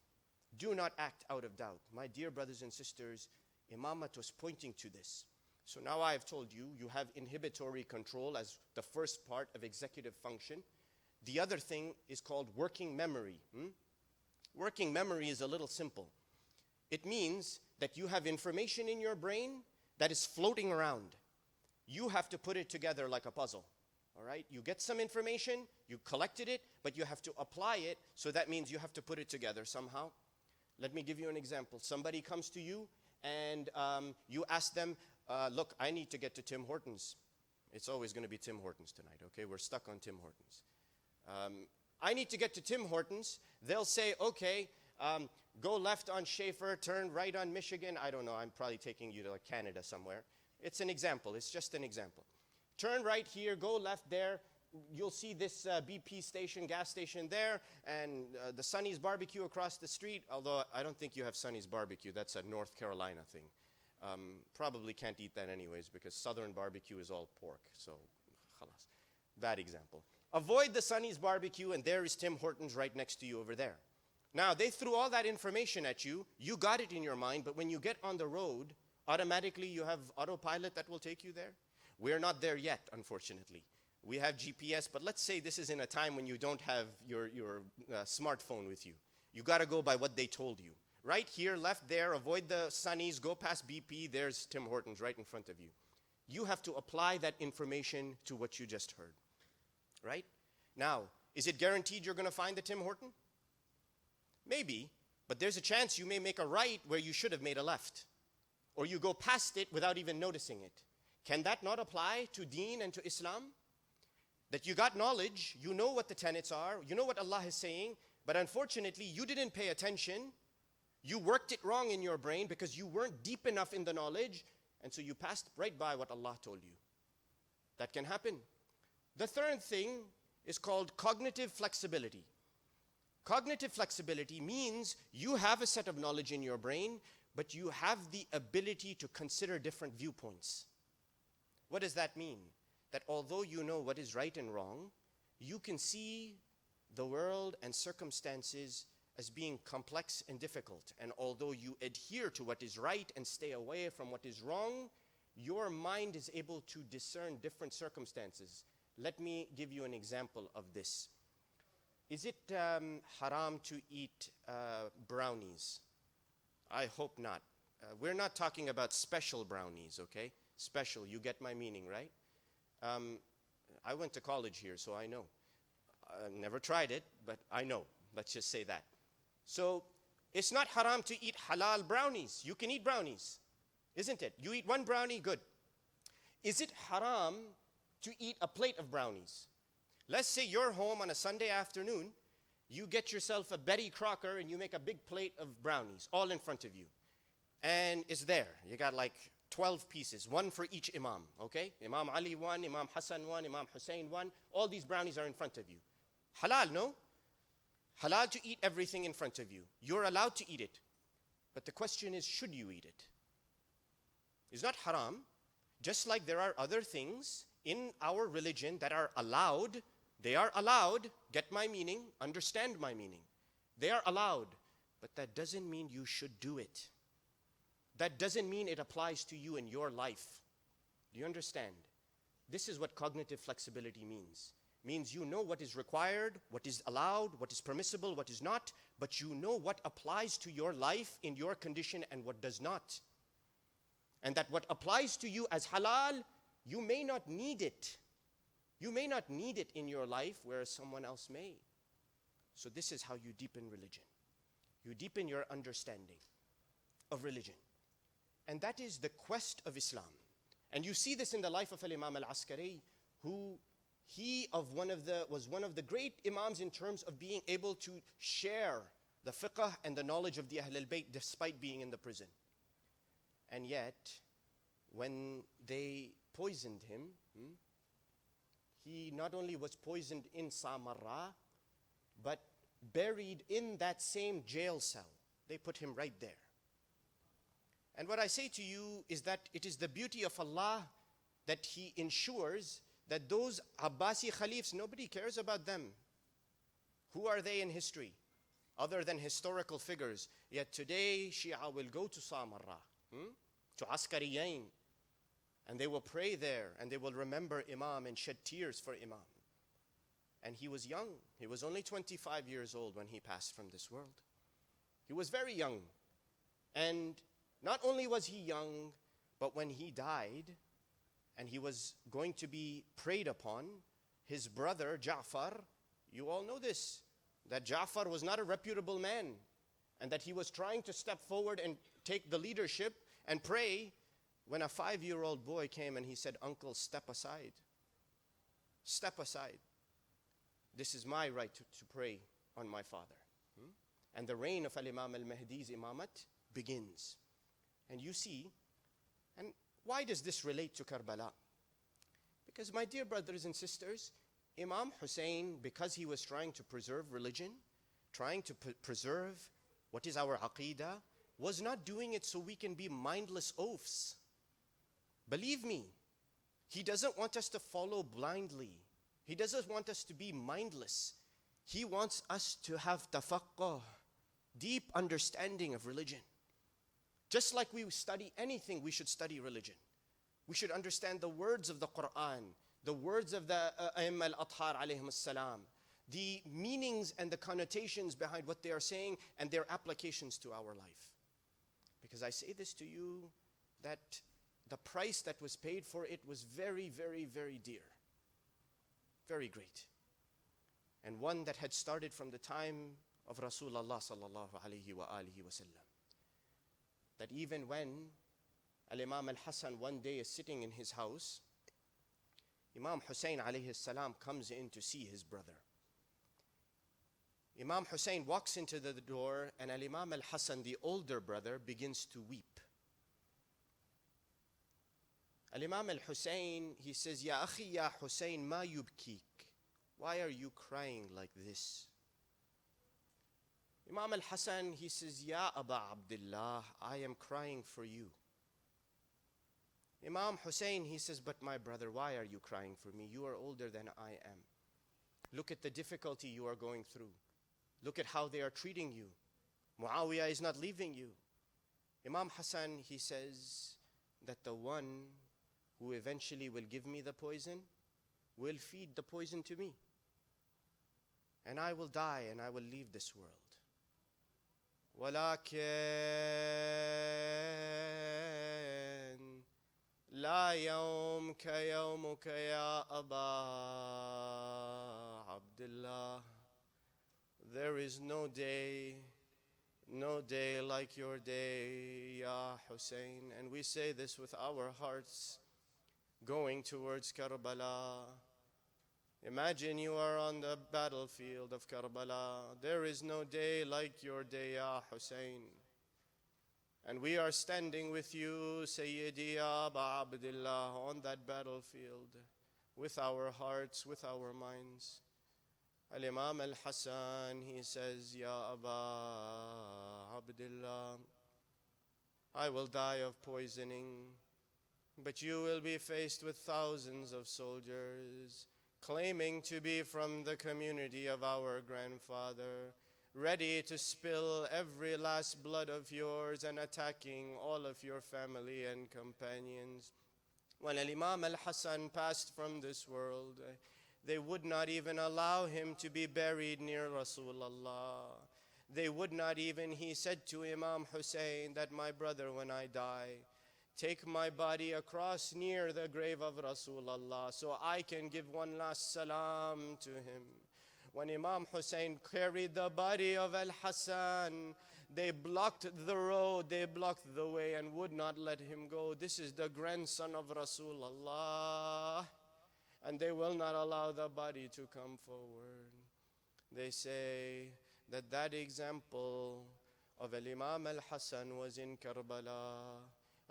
Do not act out of doubt. My dear brothers and sisters, Imamat was pointing to this. So now I have told you, you have inhibitory control as the first part of executive function. The other thing is called working memory. Working memory is a little simple. It means that you have information in your brain that is floating around. You have to put it together like a puzzle. All right? You get some information, you collected it, but you have to apply it, so that means you have to put it together somehow. Let me give you an example. Somebody comes to you and you ask them, look, I need to get to Tim Hortons. It's always going to be Tim Hortons tonight, okay? We're stuck on Tim Hortons. I need to get to Tim Hortons. They'll say, okay, go left on Schaefer, turn right on Michigan. I don't know, I'm probably taking you to like Canada somewhere. It's an example, it's just an example. Turn right here, go left there. You'll see this BP station, gas station there, and the Sonny's Barbecue across the street, although I don't think you have Sonny's Barbecue. That's a North Carolina thing. Probably can't eat that anyways because Southern barbecue is all pork. So, khalas. Bad example. Avoid the Sonny's Barbecue, and there is Tim Hortons right next to you over there. Now, they threw all that information at you. You got it in your mind, but when you get on the road, automatically you have autopilot that will take you there. We're not there yet, unfortunately. We have GPS, but let's say this is in a time when you don't have your smartphone with you. You got to go by what they told you. Right here, left there, avoid the Sonny's, go past BP, there's Tim Hortons right in front of you. You have to apply that information to what you just heard. Right? Now, is it guaranteed you're going to find the Tim Horton? Maybe, but there's a chance you may make a right where you should have made a left. Or you go past it without even noticing it. Can that not apply to Deen and to Islam? That you got knowledge, you know what the tenets are, you know what Allah is saying, but unfortunately you didn't pay attention. You worked it wrong in your brain because you weren't deep enough in the knowledge, and so you passed right by what Allah told you. That can happen. The third thing is called cognitive flexibility. Cognitive flexibility means you have a set of knowledge in your brain, but you have the ability to consider different viewpoints. What does that mean? That although you know what is right and wrong, you can see the world and circumstances as being complex and difficult. And although you adhere to what is right and stay away from what is wrong, your mind is able to discern different circumstances. Let me give you an example of this. Is it haram to eat brownies? I hope not. We're not talking about special brownies, okay? Special, you get my meaning, right? I went to college here, so I know. I've never tried it, but I know. Let's just say that. So it's not haram to eat halal brownies. You can eat brownies, isn't it? You eat one brownie, good. Is it haram to eat a plate of brownies? Let's say you're home on a Sunday afternoon, you get yourself a Betty Crocker and you make a big plate of brownies all in front of you. And it's there. You got like 12 pieces, one for each Imam, okay? Imam Ali one, Imam Hassan one, Imam Hussein one. All these brownies are in front of you. Halal, no? Halal to eat everything in front of you. You're allowed to eat it. But the question is, should you eat it? It's not haram. Just like there are other things in our religion that are allowed. They are allowed. Get my meaning. Understand my meaning. They are allowed. But that doesn't mean you should do it. That doesn't mean it applies to you in your life. Do you understand? This is what cognitive flexibility means. Means you know what is required, what is allowed, what is permissible, what is not, but you know what applies to your life in your condition and what does not. And that what applies to you as halal, you may not need it. You may not need it in your life, whereas someone else may. So this is how you deepen religion. You deepen your understanding of religion. And that is the quest of Islam. And you see this in the life of Imam al-Askari, who was one of the great imams in terms of being able to share the fiqh and the knowledge of the Ahl al-Bayt despite being in the prison. And yet, when they poisoned him, he not only was poisoned in Samarra, but buried in that same jail cell. They put him right there. And what I say to you is that it is the beauty of Allah that He ensures that those Abbasi Khalifs, nobody cares about them. Who are they in history? Other than historical figures. Yet today, Shia will go to Samarra, to Askariyain, and they will pray there, and they will remember Imam and shed tears for Imam. And he was young. He was only 25 years old when he passed from this world. He was very young. And not only was he young, but when he died, and he was going to be preyed upon, his brother Ja'far, you all know this, that Ja'far was not a reputable man, and that he was trying to step forward and take the leadership and pray, when a 5-year-old boy came and he said, "Uncle, step aside. Step aside. This is my right to pray on my father." And the reign of Al-Imam al-Mahdi's imamat begins. And you see, and why does this relate to Karbala? Because my dear brothers and sisters, Imam Hussein, because he was trying to preserve religion, trying to preserve what is our aqeedah, was not doing it so we can be mindless oafs. Believe me, he doesn't want us to follow blindly. He doesn't want us to be mindless. He wants us to have tafaqqah, deep understanding of religion. Just like we study anything, we should study religion. We should understand the words of the Quran, the words of the A'imma al-Athhar alayhim as-salam, the meanings and the connotations behind what they are saying and their applications to our life. Because I say this to you, that the price that was paid for it was very, very, very dear. Very great. And one that had started from the time of Rasulullah sallallahu alayhi wa alihi wa sallam. That even when Al-Imam al-Hassan one day is sitting in his house, Imam Hussein alayhi salam comes in to see his brother. Imam Hussein walks into the door, and Al-Imam al-Hassan, the older brother, begins to weep. Al-Imam al-Hussein, he says, "Ya akhi ya Hussein, ma yubkik?" Why are you crying like this? Imam al-Hassan, he says, "Ya Aba Abdullah, I am crying for you." Imam Hussein, he says, "But my brother, why are you crying for me? You are older than I am. Look at the difficulty you are going through. Look at how they are treating you. Muawiyah is not leaving you." Imam Hassan, he says that the one who eventually will give me the poison will feed the poison to me. And I will die and I will leave this world. ولكن لا يوم كيومك يا أبا عبد الله. There is no day like your day, Ya Hussein. And we say this with our hearts going towards Karbala. Imagine you are on the battlefield of Karbala. There is no day like your day, Ya Hussein. And we are standing with you, Sayyidi Ya Aba Abdullah, on that battlefield with our hearts, with our minds. Al-Imam al-Hassan, he says, Ya Aba Abdullah, I will die of poisoning, but you will be faced with thousands of soldiers claiming to be from the community of our grandfather, ready to spill every last blood of yours and attacking all of your family and companions. When Al-Imam al-Hassan passed from this world, they would not even allow him to be buried near Rasulullah. They would not even, he said to Imam Hussein that my brother, when I die, take my body across near the grave of Rasulullah so I can give one last salam to him. When Imam Hussein carried the body of Al-Hassan, they blocked the road, they blocked the way and would not let him go. This is the grandson of Rasulullah, and they will not allow the body to come forward. They say that that example of Al-Imam Al-Hassan was in Karbala.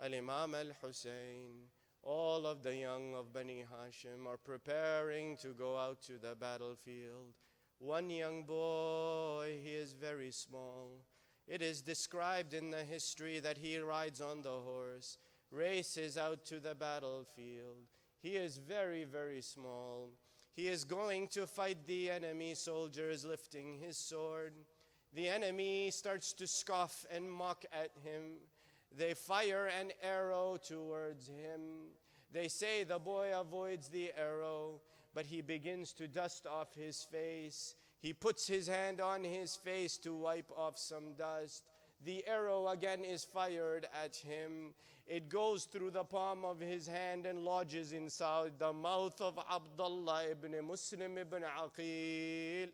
Al-Imam Al-Hussein, all of the young of Bani Hashim are preparing to go out to the battlefield. One young boy, he is very small. It is described in the history that he rides on the horse, races out to the battlefield. He is very, very small. He is going to fight the enemy soldiers lifting his sword. The enemy starts to scoff and mock at him. They fire an arrow towards him. They say the boy avoids the arrow, but he begins to dust off his face. He puts his hand on his face to wipe off some dust. The arrow again is fired at him. It goes through the palm of his hand and lodges inside the mouth of Abdullah ibn Muslim ibn Aqil.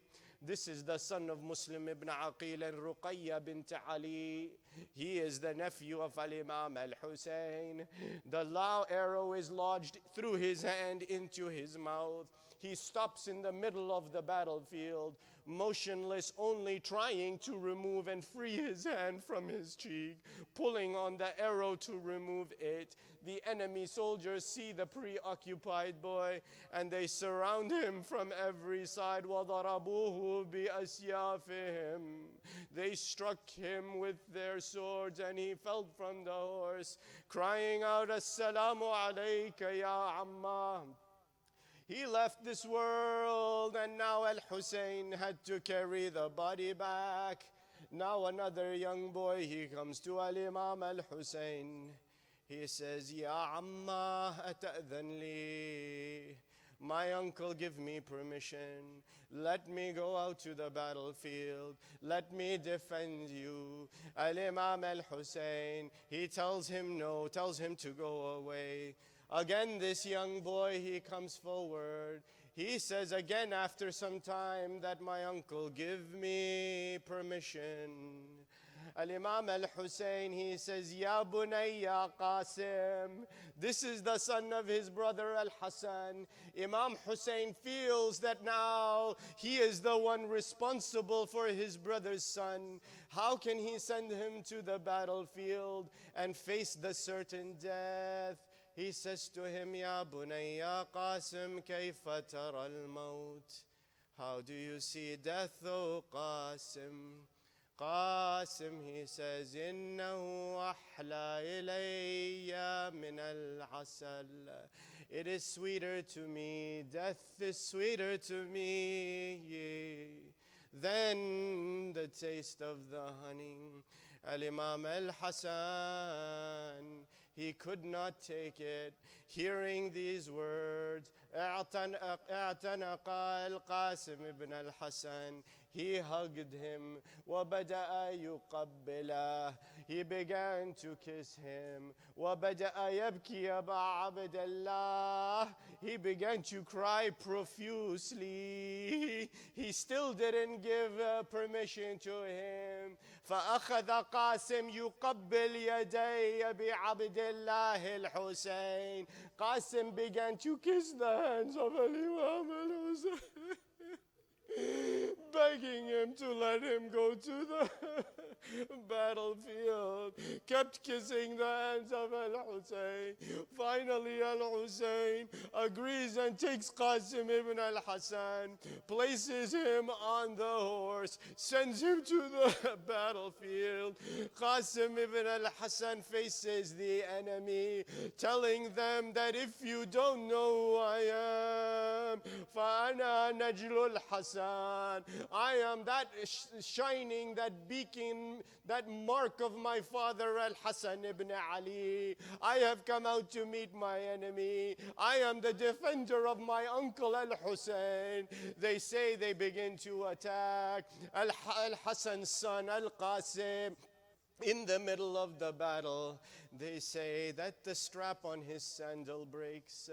This is the son of Muslim ibn Aqil and Ruqayya bint Ali. He is the nephew of Al-Imam Al-Hussein. The arrow is lodged through his hand into his mouth. He stops in the middle of the battlefield, motionless, only trying to remove and free his hand from his cheek, pulling on the arrow to remove it. The enemy soldiers see the preoccupied boy and they surround him from every side. وَضَرَبُوهُ بِأَسْيَافِهِمْ. They struck him with their swords and he fell from the horse, crying out, Assalamu alayka ya Amma. He left this world and now Al-Hussein had to carry the body back. Now another young boy, he comes to Al-Imam Al-Hussein. He says, Ya Amma ata'dhan li. My uncle, give me permission. Let me go out to the battlefield. Let me defend you. Al-Imam Al-Hussein, he tells him no, tells him to go away. Again, this young boy, he comes forward. He says again after some time that my uncle, give me permission. Al-Imam Al-Hussein, he says, Ya Bunayya Qasim. This is the son of his brother Al-Hassan. Imam Hussein feels that now he is the one responsible for his brother's son. How can he send him to the battlefield and face the certain death? He says to him, Ya Bunayya Qasim, kayfa tara al-maut. How do you see death, O Qasim? Qasim, he says, Innahu ahla ilayya min al-asal. It is sweeter to me, death is sweeter to me than the taste of the honey. Al-Imam Al-Hassan, he could not take it. Hearing these words, اعتنق القاسم ابن الحسن. He hugged him. وبدأ يقبله. He began to kiss him. وبدأ يبكي أبا عبد الله. He began to cry profusely. He still didn't give permission to him. فأخذ قاسم يقبل يدي أبي عبد الله الحسين. Qasim began to kiss the hands of Imam al-Hussein, begging him to let him go to the battlefield. Kept kissing the hands of al-Hussein. Finally, al-Hussein agrees and takes Qasim ibn al-Hassan, places him on the horse, sends him to the battlefield. Qasim ibn al-Hassan faces the enemy, telling them that if you don't know who I am, فَأَنَا نَجْلُ الْحَسَنِ, I am that shining, that beacon, that mark of my father Al-Hasan ibn Ali. I have come out to meet my enemy. I am the defender of my uncle Al-Hussein. They say they begin to attack Al-Hasan's son Al-Qasim. In the middle of the battle, they say that the strap on his sandal breaks.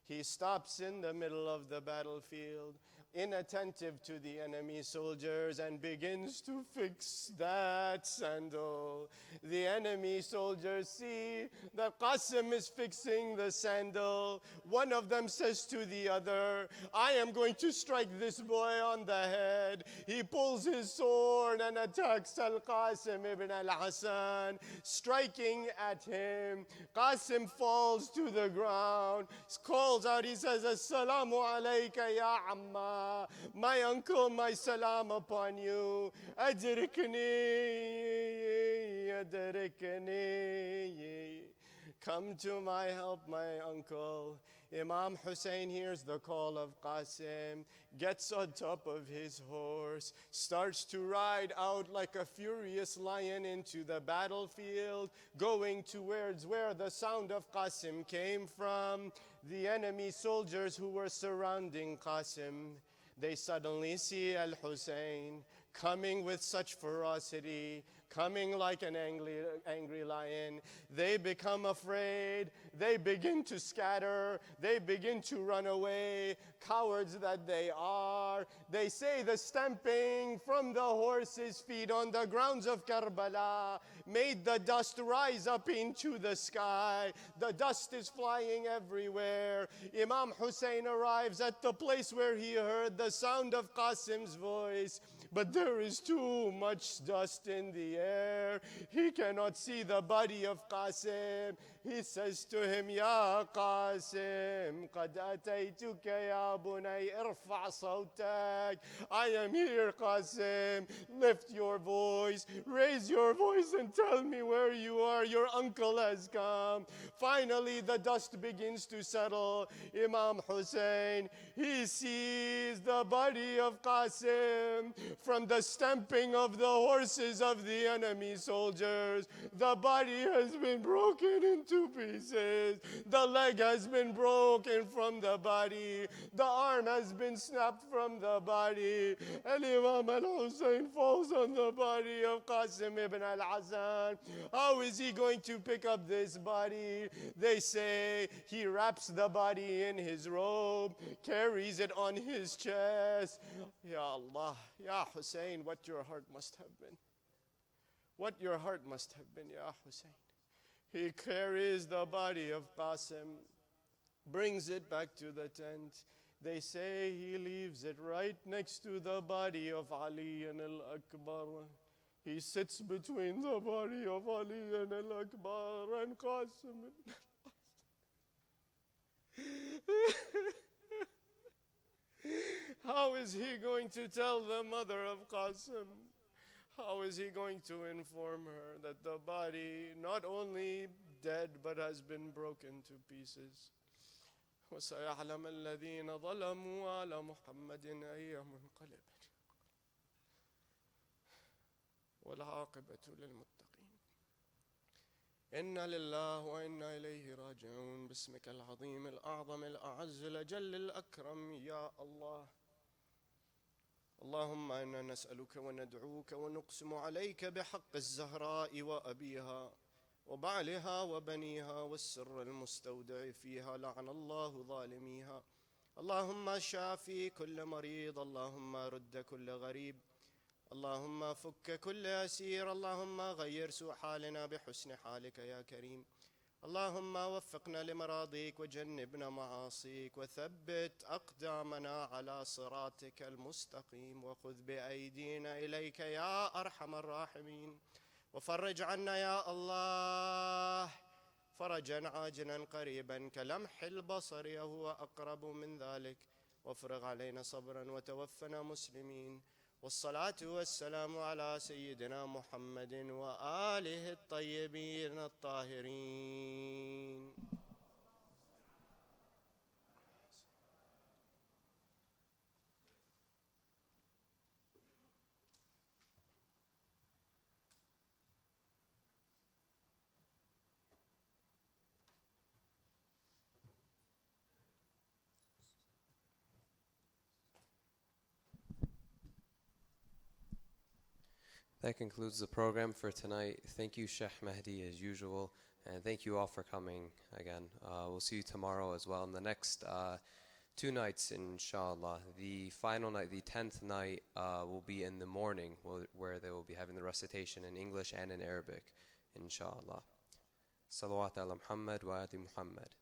He stops in the middle of the battlefield, inattentive to the enemy soldiers, and begins to fix that sandal. The enemy soldiers see that Qasim is fixing the sandal. One of them says to the other, I am going to strike this boy on the head. He pulls his sword and attacks Al-Qasim ibn al-Hasan, striking at him. Qasim falls to the ground, calls out, he says, Assalamu alayka ya amma. My uncle, my salam upon you. Adrikni, adrikni. Come to my help, my uncle. Imam Hussein hears the call of Qasim, gets on top of his horse, starts to ride out like a furious lion into the battlefield, going towards where the sound of Qasim came from. The enemy soldiers who were surrounding Qasim, they suddenly see Al-Hussein coming with such ferocity, coming like an angry lion. They become afraid. They begin to scatter. They begin to run away. Cowards that they are. They say the stamping from the horse's feet on the grounds of Karbala made the dust rise up into the sky. The dust is flying everywhere. Imam Hussein arrives at the place where he heard the sound of Qasim's voice, but there is too much dust in the air. He cannot see the body of Qasim. He says to him, Ya Qasim, قد أتيتك يا بني ارفع صوتك. I am here, Qasim. Lift your voice, raise your voice and tell me where you are. Your uncle has come. Finally, the dust begins to settle. Imam Hussein, he sees the body of Qasim from the stamping of the horses of the enemy soldiers. The body has been broken into pieces. The leg has been broken from the body. The arm has been snapped from the body. And Imam al-Hussein falls on the body of Qasim ibn al-Hasan. How is he going to pick up this body? They say he wraps the body in his robe, carries it on his chest. Ya Allah, Ya Hussein, what your heart must have been. What your heart must have been, Ya Hussein. He carries the body of Qasim, brings it back to the tent. They say he leaves it right next to the body of Ali and al-Akbar. He sits between the body of Ali and al-Akbar and Qasim. How is he going to tell the mother of Qasim? How is he going to inform her that the body not only dead but has been broken to pieces? وَسَيَعْلَمَ الَّذِينَ ظَلَمُوا عَلَى مُحَمَّدٍ أَيَّ مُنْقَلِبٍ وَالْعَاقِبَةُ لِلْمُتَّقِينَ. إنا لله وإنا إليه راجعون. باسمك العظيم الأعظم الأعز الأجل الأكرم يا الله. اللهم إنا نسألك وندعوك ونقسم عليك بحق الزهراء وأبيها وبعلها وبنيها والسر المستودع فيها، لعن الله ظالميها. اللهم شافي كل مريض، اللهم رد كل غريب، اللهم فك كل أسير، اللهم غير سوء حالنا بحسن حالك يا كريم. اللهم وفقنا لمراضيك وجنبنا معاصيك، وثبت أقدامنا على صراطك المستقيم، وخذ بأيدينا إليك يا أرحم الراحمين. وفرج عنا يا الله فرجا عاجلا قريبا كلمح البصر هو أقرب من ذلك. وافرغ علينا صبرا وتوفنا مسلمين. والصلاة والسلام على سيدنا محمد وآله الطيبين الطاهرين. That concludes the program for tonight. Thank you, Sheikh Mahdi, as usual, and thank you all for coming again. We'll see you tomorrow as well. In the next 2 nights, inshallah. The final night, the 10th night, will be in the morning, where they will be having the recitation in English and in Arabic, inshallah. Salawat ala Muhammad wa ali Muhammad.